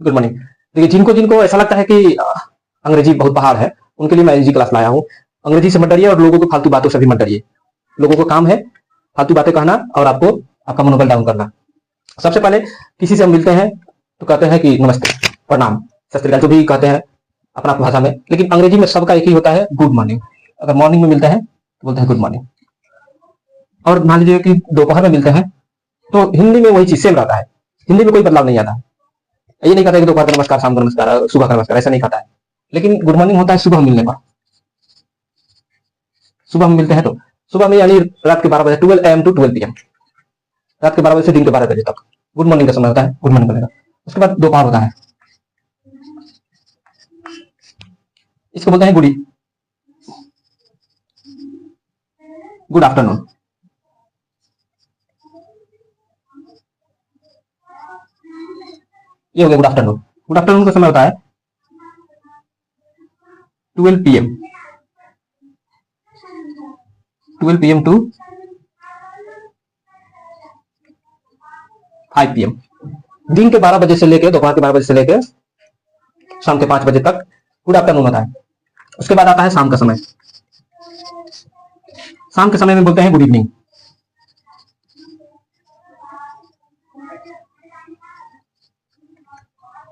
Good morning. देखिए, जिनको जिनको ऐसा लगता है कि अंग्रेजी बहुत पहाड़ है, उनके लिए मैं अंग्रेजी क्लास लाया हूँ। अंग्रेजी से मत डरिए और लोगों को फालतू बातों से भी मत डरिए। लोगों को काम है फालतू बातें कहना और आपको आपका मनोबल डाउन करना। सबसे पहले किसी से हम मिलते हैं तो कहते हैं कि नमस्ते, प्रणाम, सत श्री अकाल, जो भी कहते हैं अपना भाषा में, लेकिन अंग्रेजी में सबका एक ही होता है, गुड मॉर्निंग। अगर मॉर्निंग में मिलते हैं तो बोलते हैं गुड मॉर्निंग, और मान लीजिए कि दोपहर में मिलते हैं तो हिंदी में वही चीज सेम रहता है। हिंदी में कोई बदलाव नहीं आता है। ये नहीं कहता है कि दोपहर का नमस्कार, शाम का नमस्कार, सुबह का नमस्कार, ऐसा नहीं कहता है। लेकिन गुड मॉर्निंग होता है सुबह मिलने पर। सुबह में मिलते हैं तो सुबह में यानी रात के 12 बजे, 12 AM to 12 PM, रात के 12 बजे से दिन के 12 बजे तक गुड मॉर्निंग का समय होता है, गुड मॉर्निंग बोलेगा। उसके बाद दोपहर होता है, इसको बोलते हैं गुड आफ्टरनून। ये हो गया गुड आफ्टरनून। गुड आफ्टरनून का समय होता है 12 PM, 12 PM to 5 PM। दिन के 12 बजे से लेकर, दोपहर के 12 बजे से लेकर शाम के 5 बजे तक गुड आफ्टरनून होता है। उसके बाद आता है शाम का समय। शाम के समय में बोलते हैं गुड इवनिंग।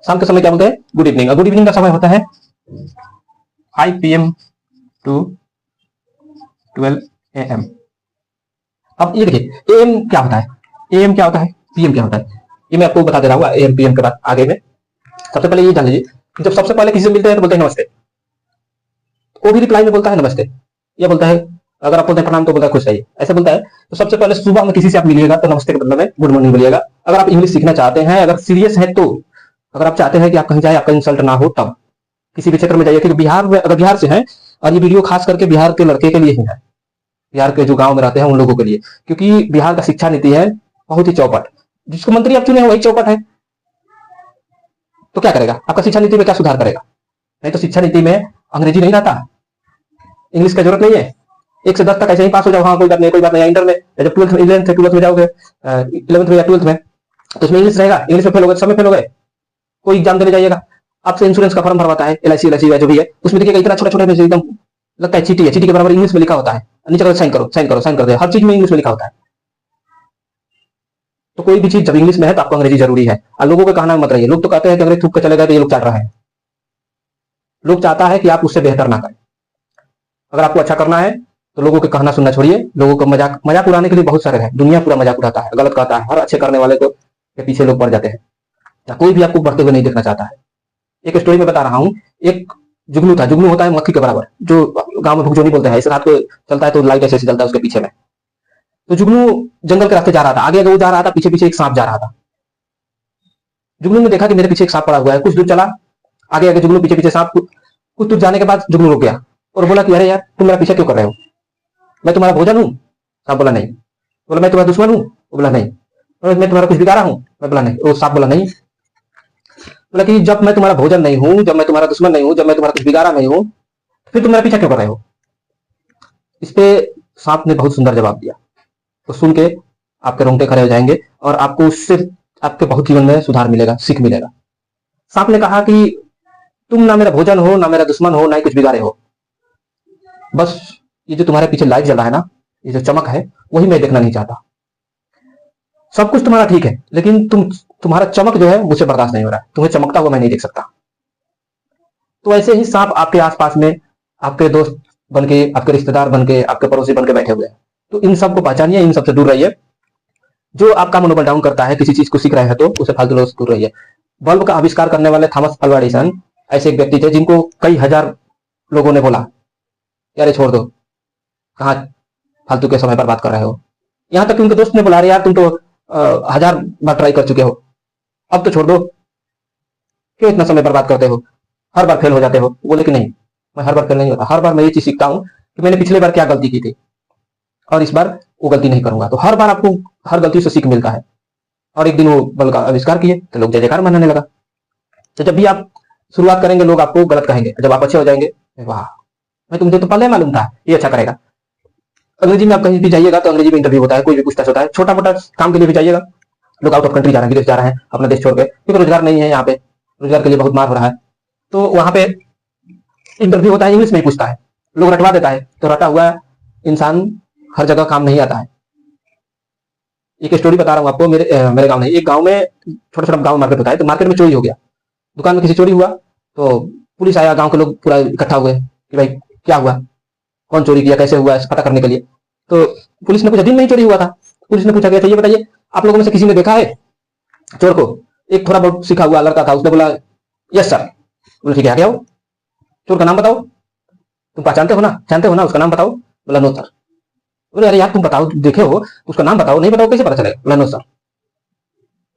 शाम के समय क्या बोलते हैं? Good evening. और गुड इवनिंग का समय होता है 5 PM to 12 AM। अब ये देखिए, AM क्या होता है, AM क्या होता है, PM क्या होता है, ये मैं आपको बता दे रहा हूँ AM PM के बाद आगे में। सबसे पहले ये जान लीजिए, जब सबसे पहले किसी से मिलते हैं तो बोलते हैं नमस्ते, वो भी रिप्लाई में बोलता है नमस्ते। ये बोलता है, अगर आप बोलते हैं प्रणाम तो बोलता है खुश रहिए, ऐसे बोलता है। तो सबसे पहले सुबह में किसी से आप मिलिएगा तो नमस्ते के बदले में गुड मॉर्निंग बोलिएगा। अगर आप इंग्लिश सीखना चाहते हैं, अगर सीरियस है तो, अगर आप चाहते हैं कि आप कहीं जाए आपका इंसल्ट ना हो, तब किसी भी क्षेत्र में जाइए। क्योंकि बिहार में, अगर बिहार से है, और ये वीडियो खास करके बिहार के लड़के के लिए ही है, बिहार के जो गांव में रहते हैं उन लोगों के लिए, क्योंकि बिहार का शिक्षा नीति है बहुत ही चौपट। जिसको मंत्री आप चुने हैं वही चौपट है, तो क्या करेगा? आपका शिक्षा नीति में क्या सुधार करेगा? नहीं तो शिक्षा नीति में अंग्रेजी नहीं रहता, इंग्लिश का जरूरत नहीं है। 1 से 10 तक ऐसे ही पास हो जाओ, हाँ कोई बात नहीं, कोई बात नहीं। इंटर में जब 12th 11th 12th में जाओगे, 11th में या 12th में, तो उसमें इंग्लिश रहेगा, इंग्लिश में फेल हो गए, सब में फेल हो गए। कोई एग्जाम देने जाइएगा, आपसे इंश्योरेंस का फॉर्म भरवाता है, LIC जो भी है, उसमें देखिएगा इतना छोटा छोटा एकदम लगता है चीटी है, चीटी के बराबर इंग्लिश में लिखा होता है, नीचे साइन करो, साइन करो, साइन कर दे, हर चीज में इंग्लिश में लिखा होता है। तो कोई भी चीज जब इंग्लिश में है तो आपको अंग्रेजी जरूरी है। और लोगों के कहना मत रहिए। लोग तो कहते हैं कि अंग्रेजी थूक के चले गए तो ये लोग चाट रहे हैं। लोग चाहता है कि आप उससे बेहतर ना करें। अगर आपको अच्छा करना है तो लोगों के कहना सुनना छोड़िए। लोगों को मजाक उड़ाने के लिए बहुत सारे हैं, दुनिया पूरा मजाक उड़ाता है, गलत कहता है, हर अच्छे करने वाले को के पीछे लोग पड़ जाते हैं। कोई भी आपको बढ़ते हुए नहीं देखना चाहता है। एक स्टोरी में बता रहा हूँ, एक जुगनू था, जुगनू होता है मक्खी के बराबर, जो गांव में भुगजोनी बोलते हैं, इस रात को चलता है तो लाइट ऐसे चलता है उसके पीछे में। तो जुगनू जंगल के रास्ते जा रहा था, आगे वो जा रहा था, पीछे पीछे एक सांप जा रहा था। जुगनू ने देखा कि मेरे पीछे एक सांप पड़ा हुआ है, कुछ दूर चला, आगे आगे जुगनू, पीछे पीछे सांप। कुछ दूर जाने के बाद जुगनू रुक गया और बोला कि अरे यार, तुम मेरा पीछे क्यों कर रहे हो? मैं तुम्हारा भोजन हूँ? सांप बोला नहीं। बोला मैं तुम्हारा दुश्मन हूँ? वो बोला नहीं। मैं तुम्हारा कुछ बिगाड़ा हूँ? मैं बोला नहीं। वो सांप बोला नहीं। बोला कि जब मैं तुम्हारा भोजन नहीं हूँ, जब मैं तुम्हारा दुश्मन नहीं हूँ, जब मैं तुम्हारा कुछ बिगाड़ा नहीं हूँ, फिर तुम मेरा पीछा क्यों कर रहे हो? इस पे सांप ने बहुत सुंदर जवाब दिया। तो सुन के आपके रोंगटे खड़े हो जाएंगे और आपको उससे आपके बहुत जीवन में सुधार मिलेगा, सीख मिलेगा। सांप ने कहा कि तुम ना मेरा भोजन हो, ना मेरा दुश्मन हो, ना ही कुछ बिगाड़े हो, बस ये जो तुम्हारे पीछे लाइट जला है ना, ये जो चमक है, वही मैं देखना नहीं चाहता। सब कुछ तुम्हारा ठीक है, लेकिन तुम्हारा चमक जो है मुझसे बर्दाश्त नहीं हो रहा है, तुम्हें चमकता हुआ मैं नहीं देख सकता। तो ऐसे ही सांप आपके आसपास में आपके दोस्त बनके, आपके रिश्तेदार बनके, आपके पड़ोसी बनके बैठे हुए हैं। तो इन सबको पहचानिए, इन सबसे दूर रहिए। जो आपका मनोबल डाउन करता है, किसी चीज को सीख रहे हैं तो उसे फालतू लोगों से दूर रहिए। बल्ब का आविष्कार करने वाले थॉमस अल्वा एडिसन ऐसे एक व्यक्ति थे जिनको कई हजार लोगों ने बोला यार छोड़ दो, कहाँ फालतू के समय पर बात कर रहे हो। यहाँ तक कि उनके दोस्त ने बोला, यार तुम तो 1000 बार ट्राई कर चुके हो, अब तो छोड़ दो, क्यों इतना समय बर्बाद करते हो, हर बार फेल हो जाते हो। बोले कि नहीं, मैं हर बार फेल नहीं होता, हर बार मैं ये चीज सीखता हूँ कि मैंने पिछले बार क्या गलती की थी और इस बार वो गलती नहीं करूंगा। तो हर बार आपको हर गलती से सीख मिलता है। और एक दिन वो बल का आविष्कार किए तो लोग जय जयकार मनाने लगा। तो जब भी आप शुरुआत करेंगे लोग आपको गलत कहेंगे, जब आप अच्छे हो जाएंगे, वाह मैं तुमसे तो पहले मालूम था ये अच्छा करेगा। अंग्रेजी में आप कहीं भी जाइएगा तो अंग्रेजी में इंटरव्यू होता है, कोई भी पूछताछ होता है, छोटा मोटा काम के लिए भी जाइएगा, लोग आउट ऑफ कंट्री जा रहे हैं, विदेश जा रहे हैं अपना देश छोड़ के, क्योंकि रोजगार नहीं है यहाँ पे, रोजगार के लिए बहुत मार हो रहा है, तो वहां पे इंटरव्यू होता है, इंग्लिश में ही पूछता है, लोग रटवा देता है, तो रटा हुआ इंसान हर जगह काम नहीं आता है। एक स्टोरी बता रहा हूँ आपको, मेरे गांव में, एक गांव में छोटा छोटा गांव मार्केट होता है, तो मार्केट में चोरी हो गया, दुकान में किसी चोरी हुआ, तो पुलिस आया, गांव के लोग पूरा इकट्ठा हुए कि भाई क्या हुआ, कौन चोरी किया, कैसे हुआ, पता करने के लिए। तो पुलिस ने पूछा, दिन में ही चोरी हुआ था। पुलिस ने पूछा गया था, ये बताइए आप लोगों में से किसी ने देखा है चोर को? एक थोड़ा बहुत सीखा हुआ लड़का था, उसने बोला यस सर। बोला ठीक है, आ गया हो, चोर का नाम बताओ, तुम पहचानते हो ना, जानते हो ना, उसका नाम बताओ। बोला नो सर। बोले अरे यार तुम बताओ, देखे हो, उसका नाम बताओ, नहीं बताओ कैसे पता चलेगा? बोला नो सर।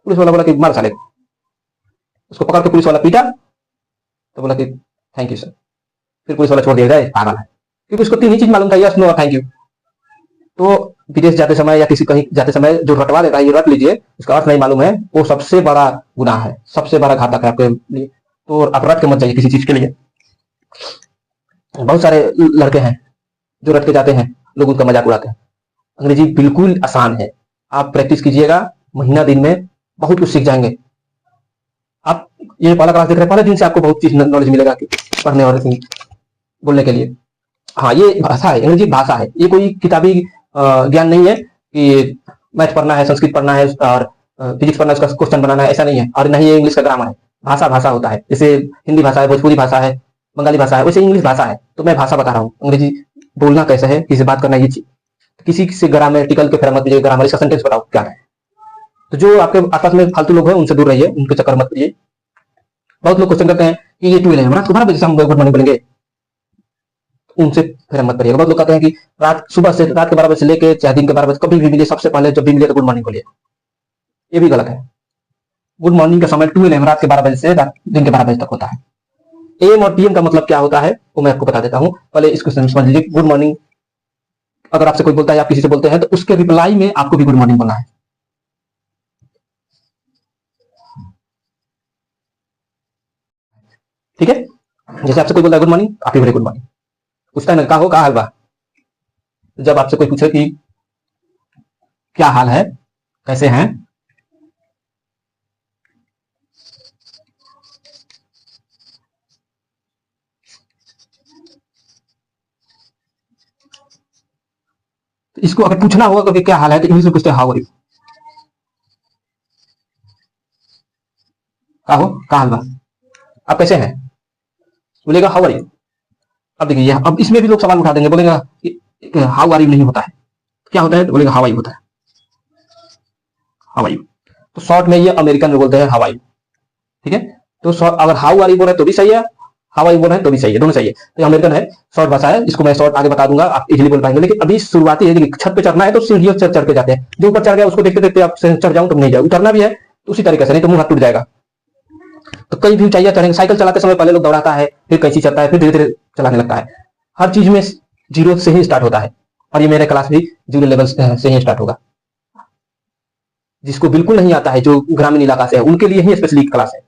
पुलिस वाला बोला कि मार साले, उसको पकड़ के पुलिस वाला पीटा, तो बोला कि थैंक यू सर। फिर पुलिस वाला छोड़ दिया जाए, पागल है, क्योंकि उसको तीन ही चीज मालूम था, यस नो और थैंक यू। तो विदेश जाते समय या किसी कहीं जाते समय जो रटवा देता है, ये रट लीजिए, उसका अर्थ नहीं मालूम है, वो सबसे बड़ा गुनाह है, सबसे बड़ा घातक है आपके लिए। तो आप रट के मत जाइए किसी चीज के लिए। बहुत सारे लड़के हैं जो रट के जाते हैं, लोग उनका मजाक उड़ाते हैं। अंग्रेजी बिल्कुल आसान है, आप प्रैक्टिस कीजिएगा, महीना दिन में बहुत कुछ सीख जाएंगे आप। ये पहला क्लास देख रहे हैं, पहले दिन से आपको बहुत चीज नॉलेज मिलेगा कि पढ़ने और बोलने के लिए। हाँ, ये भाषा है, अंग्रेजी भाषा है, ये कोई किताबी ज्ञान नहीं है कि मैथ पढ़ना है, संस्कृत पढ़ना है और फिजिक्स पढ़ना है, उसका क्वेश्चन बनाना है, ऐसा नहीं है। और नहीं ये इंग्लिश का ग्रामर है, भाषा भाषा होता है, जैसे हिंदी भाषा है, भोजपुरी भाषा है, बंगाली भाषा है, वैसे इंग्लिश भाषा है। तो मैं भाषा बता रहा हूँ, अंग्रेजी बोलना कैसे है, किसी बात करना, ये चीज किसी से ग्रामेटिकल के फेर मत पड़िए, ग्रामर, इसका सेंटेंस बताओ क्या है। तो जो आपके आसपास में फालतू लोग हैं उनसे दूर रहिए, उनके चक्कर मत पड़िए। बहुत लोग क्वेश्चन करते हैं कि ये ट्वेल्व है हमारा, तुम्हारा बजे हम गुड मॉर्निंग बोलेंगे, उनसे फिर मत पड़िएगा। बहुत लोग कहते हैं कि सुबह से रात के 12 बजे से लेके चाहे दिन के 12 बजे कभी भी मिले, सबसे पहले जब भी मिले तो गुड मॉर्निंग बोलिए, ये भी गलत है। गुड मॉर्निंग का समय 12 एम, रात के 12 बजे से दिन के 12 बजे तक होता है। एम और पीएम का मतलब क्या होता है वो मैं आपको बता देता हूँ, पहले इसको समझ लीजिए। गुड मॉर्निंग अगर आपसे कोई बोलता है, आप किसी से बोलते हैं, तो उसके रिप्लाई में आपको भी गुड मॉर्निंग बोलना है, ठीक है। जैसे आपसे कोई बोलता है गुड मॉर्निंग, आप ही बोले गुड मॉर्निंग। पूछता है ना, कहा हो, कहा हलवा। जब आपसे कोई पूछे कि क्या हाल है, कैसे हैं, तो इसको अगर पूछना होगा कि क्या हाल है, तो इंग्लिश में पूछते हैं हाउ आर यू। कहा हो, कहा हलवा, आप कैसे हैं, बोलेगा हाउ आर यू। अब देखिए, अब इसमें भी लोग सवाल उठा देंगे, बोलेगा हाउ आर यू नहीं होता है, क्या होता है, तो बोलेगा हाउ आर यू होता है, हाउ आर यू। तो शॉर्ट में ये अमेरिकन में बोलते हैं हाउ आर यू, ठीक है। तो अगर हाउ आर यू बोल रहे हैं तो भी सही है, हाउ आर यू बोल रहे हैं तो भी सही है, दोनों सही है। तो अमेरिकन है, शॉर्ट भाषा है, इसको मैं शॉर्ट आगे बता दूंगा, आप इजीली बोल पाएंगे। लेकिन अभी शुरुआती है, छत पे चढ़ना है तो सीढ़ियों से चढ़ के जाते हैं, जो ऊपर चढ़ गया उसको देखते देखते आप चढ़ जाऊं तो नहीं जाए, उतरना भी है तो उसी तरीके से, नहीं तो मुंह हाथ टूट जाएगा। तो कई भी ऊंचाइयां चढ़ेंगे, साइकिल चलाते समय पहले लोग दौड़ाता है, फिर कैंची चलता है, फिर धीरे धीरे चलाने लगता है। हर चीज में जीरो से ही स्टार्ट होता है, और ये मेरे क्लास भी जीरो लेवल से ही स्टार्ट होगा। जिसको बिल्कुल नहीं आता है, जो ग्रामीण इलाका से है, उनके लिए ही स्पेशली क्लास है,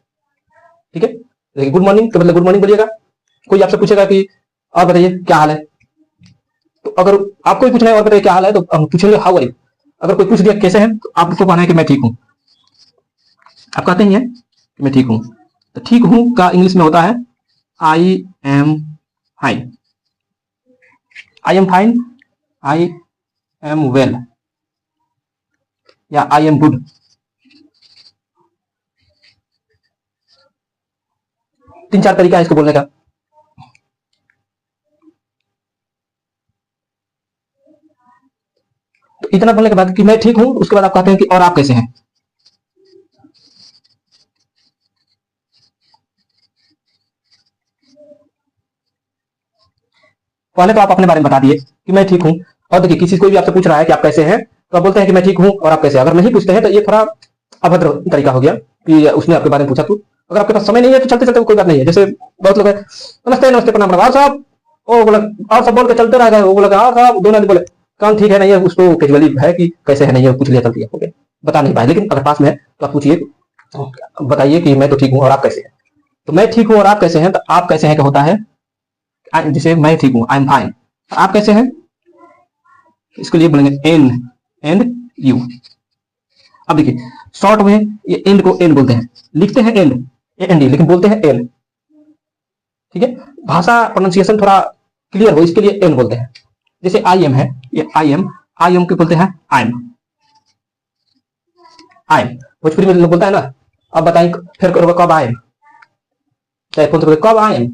ठीक है। देखिए, गुड मॉर्निंग के मतलब गुड मॉर्निंग बोलिएगा। कोई आपसे पूछेगा कि और बताइए क्या हाल है, तो अगर आपको भी पूछना है और बताइए क्या हाल है, तो हम पूछेंगे हाउ आर यू। अगर कोई पूछ दिया कैसे हैं, तो आपको कहना है कि मैं ठीक हूं। आप कहते ही हैं कि मैं ठीक हूं, तो ठीक हूं का इंग्लिश में होता है I am fine, I am fine, I am well, या आई एम गुड। तीन चार तरीका है इसको बोलने का। तो इतना बोलने के बाद कि मैं ठीक हूं, उसके बाद आप कहते हैं कि और आप कैसे हैं। पहले तो आप अपने बारे में बता दिए कि मैं ठीक हूं, और देखिए किसी कोई भी आपसे पूछ रहा है कि आप कैसे हैं, तो आप बोलते हैं कि मैं ठीक हूं और आप कैसे हैं। अगर नहीं पूछते हैं तो ये थोड़ा अभद्र तरीका हो गया कि उसने आपके बारे में पूछा। तो अगर आपके पास समय नहीं है तो चलते चलते कोई बात नहीं है। जैसे बहुत लोग है, नमस्ते नमस्ते प्रणाम प्रणाम, और साहब, ओ बोला, और सब बोल के चलते रह गए, वो बोला और साहब, दोनों बोले काम ठीक है नहीं है, उसको कैजुअली है कि कैसे है नहीं है, पूछ लिया चलती है, हो गया, बता नहीं पाए। लेकिन अगर पास में है तो आप पूछिए, बताइए कि मैं तो ठीक हूं और आप कैसे हैं। तो मैं ठीक हूं और आप कैसे हैं, तो आप कैसे हैं क्या होता है, जैसे मैं ठीक हूं, आई एम फाइन, आप कैसे हैं, इसके लिए बोलेंगे एन, एंड यू। अब देखिए, शॉर्ट में ये एंड को एंड बोलते हैं, लिखते हैं एंड, AND, लेकिन बोलते हैं एन। ठीक है, भाषा प्रोनाउंसिएशन थोड़ा क्लियर हो इसके लिए एन बोलते हैं। जैसे आई एम है, ये आई एम के बोलते हैं I am. I am Bhojpuri में लोग बोलता है ना। अब बताइए फिर करोगे कब आई एम, चाहे बोलते कब आई एम,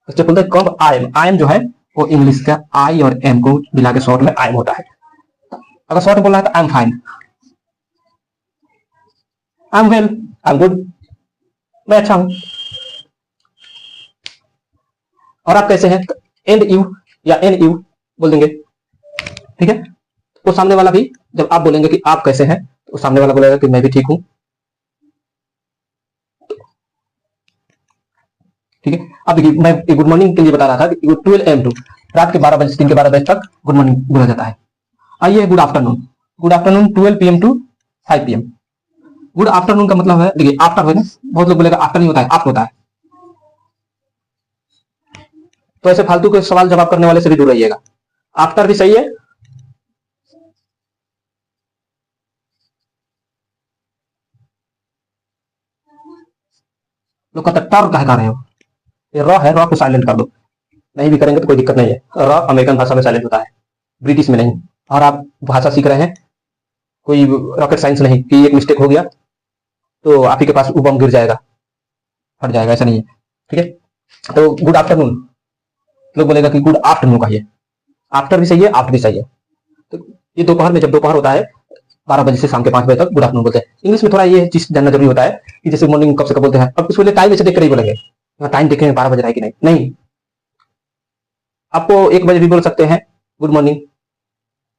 तो बोलते हैं कब आई एम। आई एम जो है वो इंग्लिश का आई और एम को मिला के शॉर्ट में आई एम होता है। अगर शॉर्ट में बोलना है तो I am fine, I am well, I am good, मैं अच्छा हूं। और आप कैसे हैं, एंड यू या एन यू बोल देंगे। ठीक है, वो सामने वाला भी जब आप बोलेंगे कि आप कैसे हैं, तो सामने वाला बोलेगा कि मैं भी ठीक हूं। ठीक है, अब देखिए मैं गुड मॉर्निंग के लिए बता रहा था कि 12 AM टू रात के 12 बजे से दिन के 12 बजे तक गुड मॉर्निंग बोला जाता है। आइए good afternoon, good afternoon 12 PM to 5 PM। Good afternoon का मतलब है, देखिए आफ्टर है ना, बहुत लोग बोलेगा आफ्टर नहीं होता है, आफ्टर होता है। तो ऐसे फालतू के सवाल जवाब करने वाले से भी दूर रहिएगा। आफ्टर भी सही है, लोग कहते टर कह रहे हो, ये रॉ है, रॉ को साइलेंट कर दो। नहीं भी करेंगे तो कोई दिक्कत नहीं है, रॉ अमेरिकन भाषा में साइलेंट होता है, ब्रिटिश में नहीं। और आप भाषा सीख रहे हैं, कोई रॉकेट साइंस नहीं कि एक मिस्टेक हो गया तो आप ही के पास वो बम गिर जाएगा, फट जाएगा, ऐसा नहीं है। ठीक है, तो गुड आफ्टरनून, लोग बोलेगा कि गुड आफ्टरनून कहिए। आफ्टर भी सही है, आफ्टर भी सही है। तो ये दोपहर में, जब दोपहर होता है 12 बजे से शाम के 5 बजे तक गुड आफ्टरनून बोलते हैं। इंग्लिश में थोड़ा ये चीज जानना जरूरी होता है कि जैसे मॉर्निंग कब से कब बोलते हैं। अब उसके लिए टाइम ऐसे देख कर ही बोलेंगे, टाइम देखेंगे 12 बज रहा है कि नहीं, नहीं। आपको 1 बजे भी बोल सकते हैं गुड मॉर्निंग,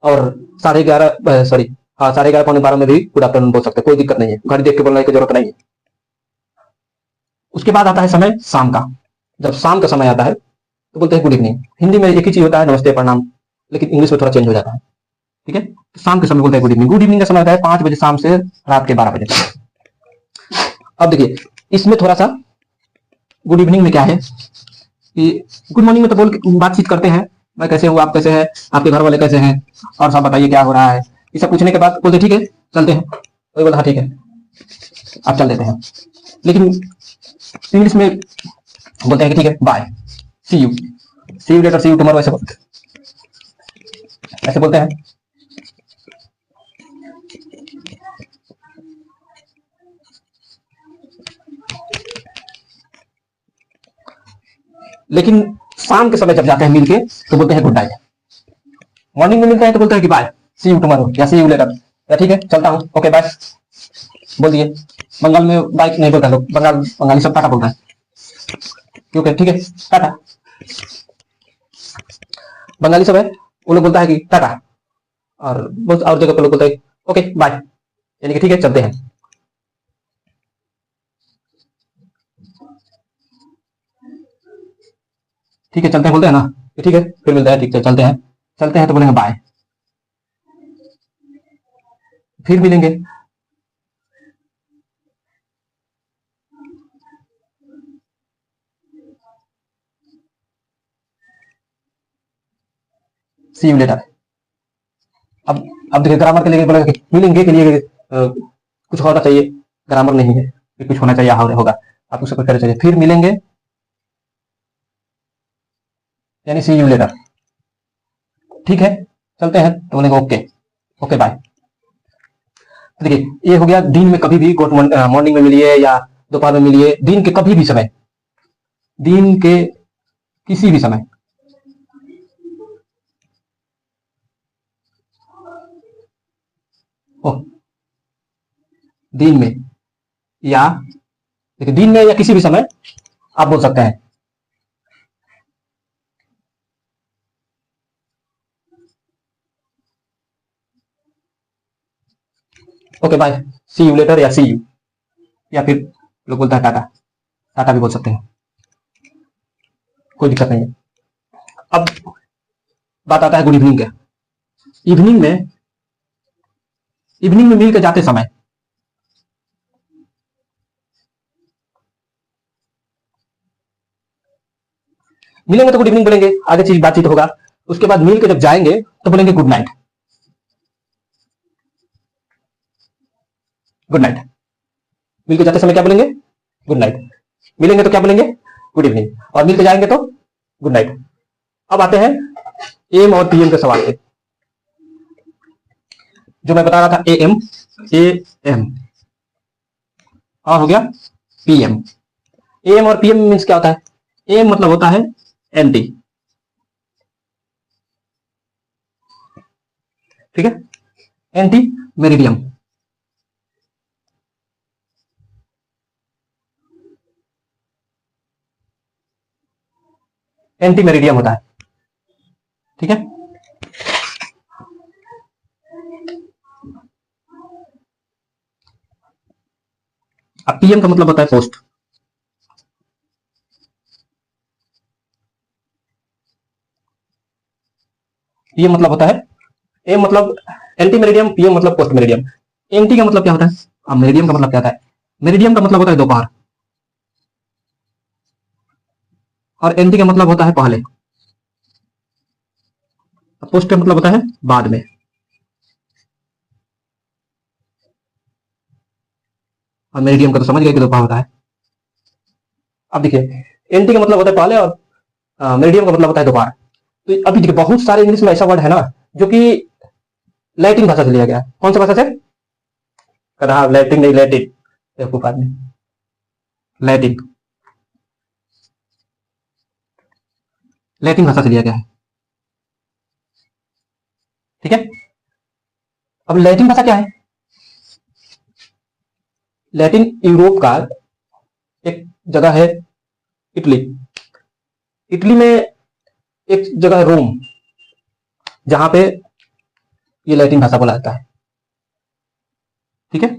और 11:30 सॉरी, हाँ 11:30 पौने 12 में भी गुड आफ्टरनून बोल सकते हैं, कोई दिक्कत नहीं है, घड़ी देख के बोलने की जरूरत नहीं है। उसके बाद आता है समय शाम का। जब शाम का समय आता है तो बोलते हैं गुड इवनिंग। हिंदी में एक ही चीज होता है, नमस्ते प्रणाम, लेकिन इंग्लिश में थोड़ा चेंज हो जाता है। ठीक है, तो शाम के समय बोलते हैं गुड इवनिंग। गुड इवनिंग का समय होता है 5 बजे शाम से रात के 12 बजे तक। अब देखिए इसमें थोड़ा सा गुड इवनिंग में क्या है कि गुड मॉर्निंग में तो बोल बातचीत करते हैं, मैं कैसे हूँ, आप कैसे हैं, आपके घर वाले कैसे हैं, और सब बताइए क्या हो रहा है। ये सब पूछने के बाद बोलते ठीक है चलते हैं, कोई बोला हाँ ठीक है आप चल देते हैं। लेकिन इंग्लिश में बोलते हैं कि ठीक है bye, see you, see you later, see you tomorrow, ऐसे बोलते हैं। लेकिन शाम के समय जब जाते हैं मिलके तो बोलते हैं गुड नाइट। मॉर्निंग में मिलते हैं तो बोलते हैं कि बाय, सी यू टुमारो या सी यू लेटर, या ठीक है चलता हूँ, ओके बाय बोल दिए। बंगाल में बाइक नहीं बोलता लोग, बंगाली सब टाटा बोलता है, क्योंकि ठीक है टाटा, बंगाली सब है, वो लोग बोलता है कि टाटा। और बहुत और जगह पर लोग बोलते हैं ओके बाय, यानी कि ठीक है चलते हैं। ठीक है चलते हैं बोलते हैं ना, ठीक है फिर मिलते हैं, ठीक है चलते हैं, चलते हैं तो बोलेंगे बाय, फिर मिलेंगे। सी यू लेटर। अब देखिए ग्रामर के लिए बोलेगा कि मिलेंगे के लिए कुछ होना चाहिए, ग्रामर नहीं है कि कुछ होना चाहिए होगा, आप उससे कुछ करना चाहिए, फिर मिलेंगे यानी सी यू लेटर। ठीक है चलते हैं तो बोलेंगे ओके, ओके बाय। तो देखिए ये हो गया दिन में कभी भी गुड मॉर्निंग में मिलिए या दोपहर में मिलिए, दिन के कभी भी समय, दिन के किसी भी समय। ओह, दिन में या देखिए दिन में या किसी भी समय आप बोल सकते हैं। Okay bye, see you later या सी यू, या फिर लोग बोलता है टाटा, टाटा भी बोल सकते हैं, कोई दिक्कत नहीं है। अब बात आता है गुड इवनिंग का। इवनिंग में, इवनिंग में मिल के जाते समय, मिलेंगे तो गुड इवनिंग बोलेंगे, आगे चीज बातचीत होगा। उसके बाद मिल के जब जाएंगे तो बोलेंगे गुड नाइट, गुड नाइट। मिल के जाते समय क्या बोलेंगे, गुड नाइट। मिलेंगे तो क्या बोलेंगे, गुड इवनिंग, और मिलते जाएंगे तो गुड नाइट। अब आते हैं एम और पीएम के सवाल पे। जो मैं बता रहा था एम, एम और हो गया पीएम। एम और पीएम मीन्स क्या होता है? एम मतलब होता है एंटी, ठीक है, एंटी मेरिडियम। एंटी मेरिडियम होता है, ठीक है। अब पीएम का मतलब होता है पोस्ट। पीएम मतलब होता है, एम मतलब एंटी मेरिडियम, पीएम मतलब पोस्ट मेरिडियम। एंटी का मतलब क्या होता है, अब मेरिडियम का मतलब क्या होता है? मेरिडियम का मतलब होता है दोपहर, और एंटी का मतलब होता है पहले, पोस्ट का मतलब होता है बाद में। और मेरिडियम का तो समझ गए कि दोपहर होता है। अब देखिए, एंटी का मतलब होता है पहले, और मेरिडियम का मतलब होता है दोपहर। तो अभी देखिए बहुत सारे इंग्लिश में ऐसा वर्ड है ना जो कि लैटिन भाषा से लिया गया है। कौन सा भाषा से? कहा लैटिन नहीं, लैटिन, बेवकूफ आदमी, लैटिन, लैटिन भाषा से लिया गया है, ठीक है। अब लैटिन भाषा क्या है? लैटिन यूरोप का एक जगह है, इटली। इटली में एक जगह है रोम, जहां पे ये लैटिन भाषा बोला जाता है, ठीक है।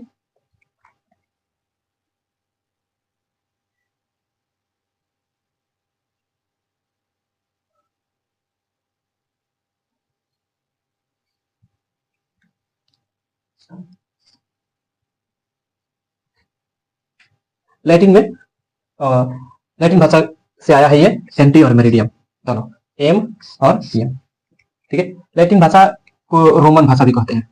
लैटिन में लैटिन भाषा से आया है ये एंटी और मेरिडियम दोनों, एम और पीएम, ठीक है। लैटिन भाषा को रोमन भाषा भी कहते हैं,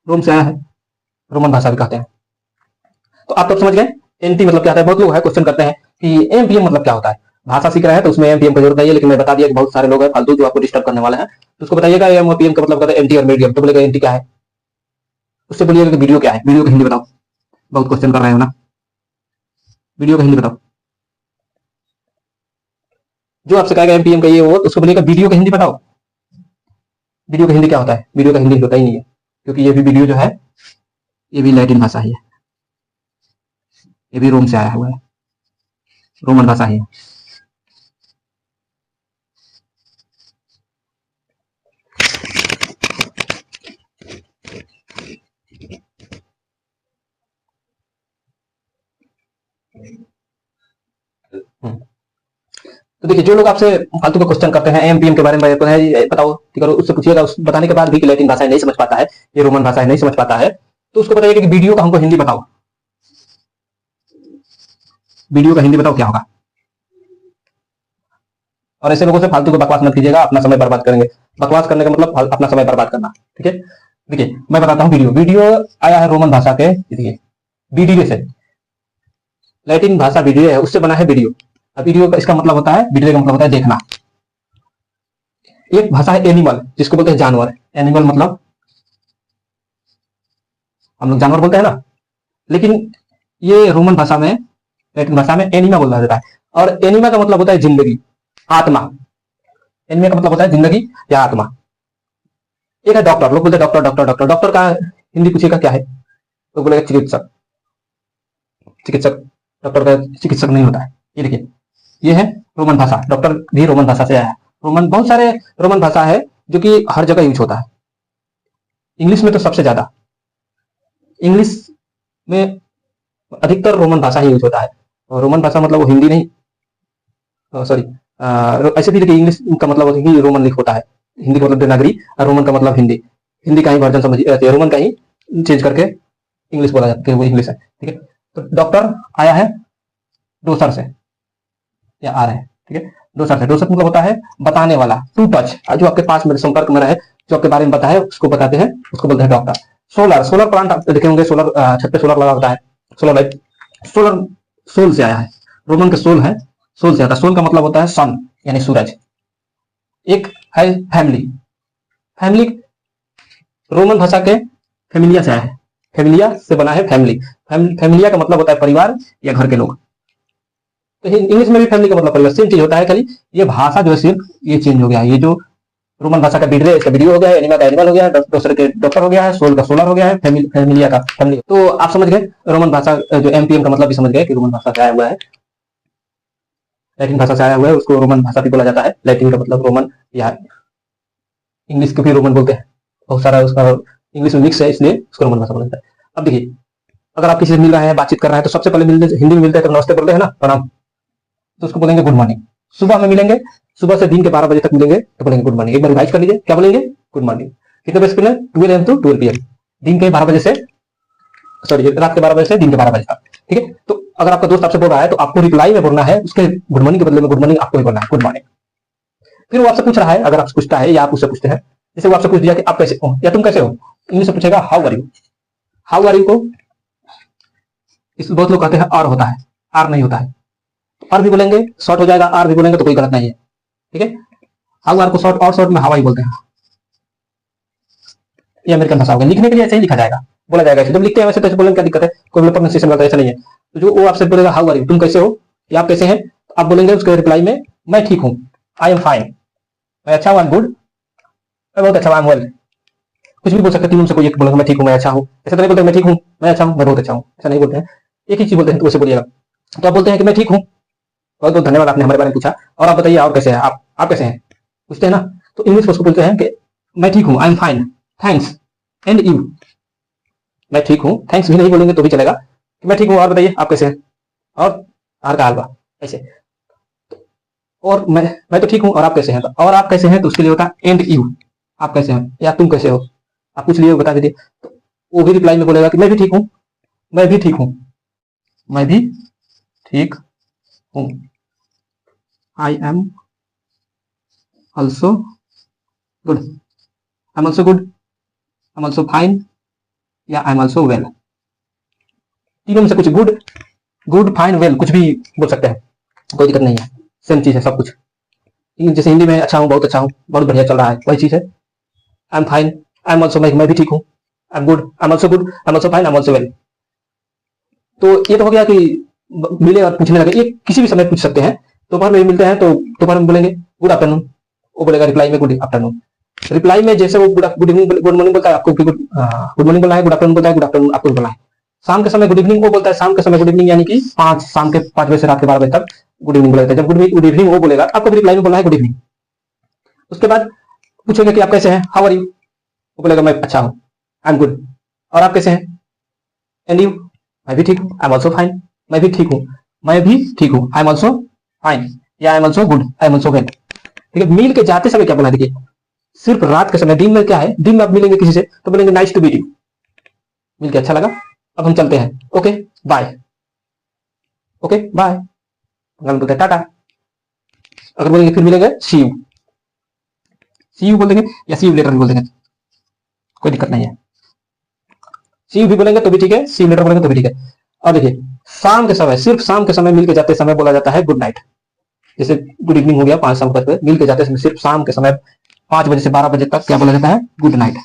रोम से आया है, रोमन भाषा भी कहते हैं। तो आप तो समझ गए एंटी मतलब क्या होता है। बहुत लोग है क्वेश्चन करते हैं कि एम पीएम मतलब क्या होता है। भाषा सीख रहे हैं तो उसमें एम पीएम का जरूरत नहीं है, लेकिन मैं बता दिया कि बहुत सारे लोग हैं फालतू जो आपको डिस्टर्ब करने वाले हैं, तो उसको बताइएगा एम और पीएम का मतलब कहते हैं एंटी और मीडियम। तो बोलेगा एंटी क्या है, उससे बोलिएगा कि वीडियो क्या है, वीडियो का हिंदी बताओ। बहुत क्वेश्चन कर रहे हो ना, वीडियो का हिंदी बताओ। जो आपसे कहेगा एम पीएम का ये वो, तो उसको बोलिएगा वीडियो का हिंदी बताओ। वीडियो का हिंदी क्या होता है? वीडियो का हिंदी होता ही नहीं है, क्योंकि ये भी वीडियो जो है ये भी लैटिन भाषा ही है, ये भी रोम से आया हुआ है, रोमन भाषा ही है। तो देखिए जो लोग आपसे फालतू का क्वेश्चन करते हैं एम पीएम के बारे में बताओ, ठीक है, उससे पूछिएगा, उस बताने के बाद भी कि लैटिन भाषा नहीं समझ पाता है, ये रोमन भाषा नहीं समझ पाता है, तो उसको बताइएगा कि वीडियो का हमको हिंदी बताओ। वीडियो का हिंदी बताओ क्या होगा। और ऐसे लोगों से फालतू को बकवास मत कीजिएगा, अपना समय बर्बाद करेंगे। बकवास करने का मतलब अपना समय बर्बाद करना, ठीक है। देखिए मैं बताता हूँ, वीडियो वीडियो आया है रोमन भाषा के, देखिए वीडियो से, लैटिन भाषा वीडियो है, उससे बना है वीडियो। अब वीडियो का इसका मतलब होता है, वीडियो का मतलब होता है देखना। एक भाषा है एनिमल, जिसको बोलते हैं जानवर। एनिमल मतलब हम लोग जानवर बोलते हैं ना, लेकिन ये रोमन भाषा में, लैटिन भाषा में एनिमा बोला जाता है। और एनिमा का मतलब होता है जिंदगी, आत्मा। एनिमा का मतलब होता है जिंदगी या आत्मा। एक है डॉक्टर, लोग बोलते हैं डॉक्टर डॉक्टर डॉक्टर, डॉक्टर का हिंदी पूछेगा क्या है, तो बोलेगा चिकित्सक। चिकित्सक, डॉक्टर का चिकित्सक नहीं होता है। ये देखिए ये है रोमन भाषा, डॉक्टर भी रोमन भाषा से आया है। रोमन, बहुत सारे रोमन भाषा है जो कि हर जगह यूज होता है। इंग्लिश में तो सबसे ज्यादा, इंग्लिश में अधिकतर रोमन भाषा ही यूज होता है। और रोमन भाषा मतलब वो हिंदी नहीं, सॉरी, ऐसे भी देखिए इंग्लिश का मतलब ही रोमन लिख होता है, हिंदी का मतलब देवनागरी, और रोमन का मतलब हिंदी। हिंदी का ही वर्जन समझिए, रोमन का ही चेंज करके इंग्लिश बोला जाता है, वो इंग्लिश है, ठीक है। तो डॉक्टर आया है डोसर से, या आ रहे हैं, ठीक है। डोसर से, डोसर मतलब होता है बताने वाला, टू टच, जो आपके पास में संपर्क में रहे, जो आपके बारे में बताए उसको बताते हैं, उसको बोलते हैं डॉक्टर। सोलर, सोलर प्लांट आप देखे होंगे, सोलर छत पे सोलर लगा होता है, सोलर लाइट। सोलर सोल से आया है, रोमन का सोल है, सोल से आता है। सोल का मतलब होता है सन यानी सूरज। एक है फैमिली, फैमिली रोमन भाषा के फैमिलिया से आया है, फैमिलिया से बना है फैमिली। फैमिलिया का मतलब होता है परिवार या घर के लोग। तो इंग्लिश में भी फैमिली का मतलब परिवार, सेम चीज होता है, खाली ये भाषा जो है सिर्फ ये चेंज हो गया है। ये जो रोमन भाषा का वीडियो, इसका वीडियो हो गया है, एनिमल का एनिमल हो गया है, दूसरे के डॉक्टर हो गया है, सोल का सोलर हो गया है, फैमिलिया का फैमिली। तो आप समझ गए रोमन भाषा जो एमपीएम का मतलब भी समझ गए कि रोमन भाषा से आया हुआ है, लैटिन भाषा से आया हुआ है, उसको रोमन भाषा भी बोला जाता है। लैटिन का मतलब रोमन या इंग्लिश को भी रोमन बोलते हैं, बहुत सारा उसका इंग्लिश में मिक्स है, इसलिए उसको रोमन भाषा बोला जाता है। अब देखिए, अगर आप किसी से मिल रहे हैं, बातचीत कर रहे हैं, तो सबसे पहले मिलते हिंदी में मिलते हैं तो नमस्ते बोलते हैं ना, प्रणाम, तो उसको बोलेंगे गुड मॉर्निंग। सुबह में मिलेंगे, सुबह से दिन के 12 बजे तक मिलेंगे तो बोलेंगे गुड मॉर्निंग। एक बार रिवाइज कर लीजिए, क्या बोलेंगे? Good morning. कितने बजे से मिले? 12 AM to 12 PM, दिन के 12 बजे से, सॉरी रात के 12 बजे से दिन के 12 बजे तक, ठीक है। तो अगर आपका दोस्त आपसे बोल रहा है तो आपको रिप्लाई में बोलना है, उसके गुड मॉर्निंग के बदले में गुड मॉर्निंग आपको ही बोलना है, गुड मॉर्निंग। फिर वो आपसे पूछ रहा है, अगर आपसे पूछता है या आप उससे पूछते हैं, जैसे वो आपसे पूछ दिया कि आप कैसे हो या तुम कैसे हो, इंग्लिश में पूछेगा how are you. How are you को इस बहुत लोग कहते हैं आर होता है, आर नहीं होता है, तो आर भी बोलेंगे, शॉर्ट हो जाएगा, आर भी बोलेंगे तो कोई गलत नहीं है, ठीक है। हाउ आर को शॉर्ट और शॉर्ट में हवाई बोलते हैं, ये अमेरिकन भाषा होगा। लिखने के लिए ऐसे ही लिखा जाएगा, बोला जाएगा ऐसे, जब लिखते हैं वैसे तो ऐसे बोलेंगे, क्या दिक्कत है, कोई प्रोनाउंसिएशन करता है, ऐसा नहीं है। तो जो वो आपसे बोलेगा हाउ आर यू, तुम कैसे हो या आप कैसे हैं, तो आप बोलेंगे उसके रिप्लाई में मैं ठीक हूँ, आई एम फाइन, मैं अच्छा हूँ, आई एम गुड, मैं बहुत अच्छा हूँ, आई एम वेल। कुछ भी बोल सकते हैं, तुमसे कोई एक बोलेगा मैं ठीक हूँ, मैं अच्छा हूँ, ऐसा तो नहीं बोलते मैं ठीक हूँ, मैं अच्छा हूँ, मैं बहुत अच्छा हूँ, ऐसा नहीं बोलते हैं, एक ही चीज बोलते हैं, तो वैसे बोलिएगा। तो आप बोलते हैं कि मैं ठीक हूँ, बहुत बहुत धन्यवाद आपने हमारे बारे में पूछा, और आप बताइए और कैसे हैं आप कैसे हैं, पूछते हैं ना। तो इंग्लिश में उसको बोलते हैं कि मैं ठीक हूँ, I am fine, thanks, and you. मैं ठीक हूँ, थैंक्स भी नहीं बोलेंगे तो भी चलेगा, कि मैं ठीक हूँ और बताइए आप कैसे हैं, और आर का हलवा ऐसे। और मैं तो ठीक हूँ और आप कैसे हैं, तो और आप कैसे हैं तो उसके लिए होता है एंड यू, आप कैसे हैं या तुम कैसे हो, आप पूछ लिए बता दीजिए। तो वो भी रिप्लाई में बोलेगा कि मैं भी ठीक हूँ, मैं भी ठीक हूँ, मैं भी ठीक हूँ, I am also good, I am also good, I am also fine, या आई एम ऑल्सो वेल। तीनों में से कुछ, गुड, गुड, फाइन, वेल, कुछ भी बोल सकते हैं, कोई दिक्कत नहीं है, सेम चीज है सब कुछ। जैसे हिंदी में अच्छा हूँ, बहुत अच्छा हूँ, बहुत बढ़िया चल रहा है, वही चीज है। I am fine, I am also, मैं भी ठीक हूँ, I am good, I am also good, I am also fine, I am also well. तो ये तो हो गया कि मिले और पूछने लगे, ये किसी भी समय पूछ सकते हैं। दोपहर में मिलते हैं तो दोपहर में बोलेंगे गुड आफ्टरनून, वो बोलेगा रिप्लाई में गुड आफ्टरनून। रिप्लाई में जैसे वो गुड इवनिंग, गुड मॉर्निंग बोलता है, आपको गुड मॉर्निंग बोलना है, गुड आफ्टरनून बोलता है, गुड आफ्टरनून आपको बोलना है। शाम के समय गुड इवनिंग वो बोलता है, शाम के समय गुड इवनिंग, यानी कि शाम के 5 बजे से रात के 12 बजे तक गुड इवनिंग बोला जाता है। जब गुड इवनिंग वो बोलेगा आपको भी रिप्लाई में बोलना है गुड इवनिंग। उसके बाद पूछेंगे कि आप कैसे हैं, हाउ आर यू, वो बोलेगा मैं अच्छा हूँ, आई एम गुड, और आप कैसे हैं, एंड यू, मैं भी ठीक हूँ, आई एम ऑल्सो फाइन, मैं भी ठीक हूँ, मैं भी ठीक हूँ, आई एम ऑल्सो फाइन, या I am also good, I am also well. ठीक है। मिल के जाते समय क्या बोला, देखिए सिर्फ रात के समय, दिन में क्या है, दिन में आप मिलेंगे किसी से तो बोलेंगे नाइस टू मीट यू, मिल के अच्छा लगा, अब हम चलते हैं, ओके बाय, ओके बाय, बोलते हैं टाटा। अगर बोलेंगे फिर मिलेंगे सी यू, सी यू बोल देंगे या सी यू लेटर भी बोल देंगे, कोई दिक्कत नहीं है। सी यू भी बोलेंगे तो भी ठीक है, सी यू लेटर बोलेंगे तो भी ठीक है। और देखिए शाम के समय, सिर्फ शाम के समय मिल के जाते समय बोला जाता है गुड नाइट। जैसे गुड इवनिंग हो गया 5 शाम पर, मिल के जाते समय सिर्फ शाम के समय 5 बजे से 12 बजे तक क्या बोला जाता है, गुड नाइट।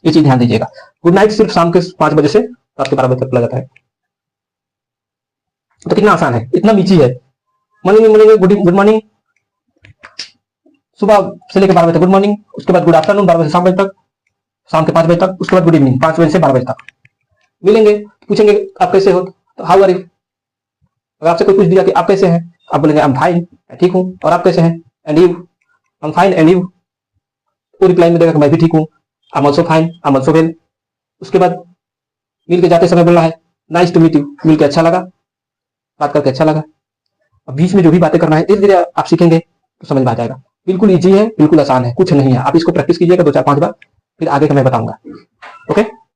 ये चीज ध्यान दीजिएगा, गुड नाइट सिर्फ शाम के 5 बजे से रात के 12 बजे तक बोला जाता है। तो कितना आसान है, इतना ईजी है। मॉर्निंग में बोलेंगे गुड मॉर्निंग, सुबह से लेकर 12 बजे तक गुड मॉर्निंग, उसके बाद गुड आफ्टरनून 12 बजे से 7 बजे तक, शाम के 5 बजे तक, उसके बाद गुड इवनिंग 5 बजे से 12 बजे तक। मिलेंगे, पूछेंगे आप कैसे हो, तो हाउ आर यू। अगर आपसे कोई पूछ दिया कि आप कैसे हैं, आप बोलेंगे आई एम फाइन, मैं ठीक हूँ, और आप कैसे हैं, and you, I am fine and you. वो रिप्लाई में देगा कि मैं भी ठीक हूँ, I am also fine, I am also well. उसके बाद मिल के जाते समय बोलना है नाइस टू मीट यू, मिल के अच्छा लगा, बात करके अच्छा लगा। अब बीच में जो भी बातें करना है धीरे धीरे आप सीखेंगे तो समझ में आ जाएगा। बिल्कुल ईजी है, बिल्कुल आसान है, कुछ नहीं है। आप इसको प्रैक्टिस कीजिएगा 2 4 5 बार, फिर आगे का मैं बताऊंगा। ओके।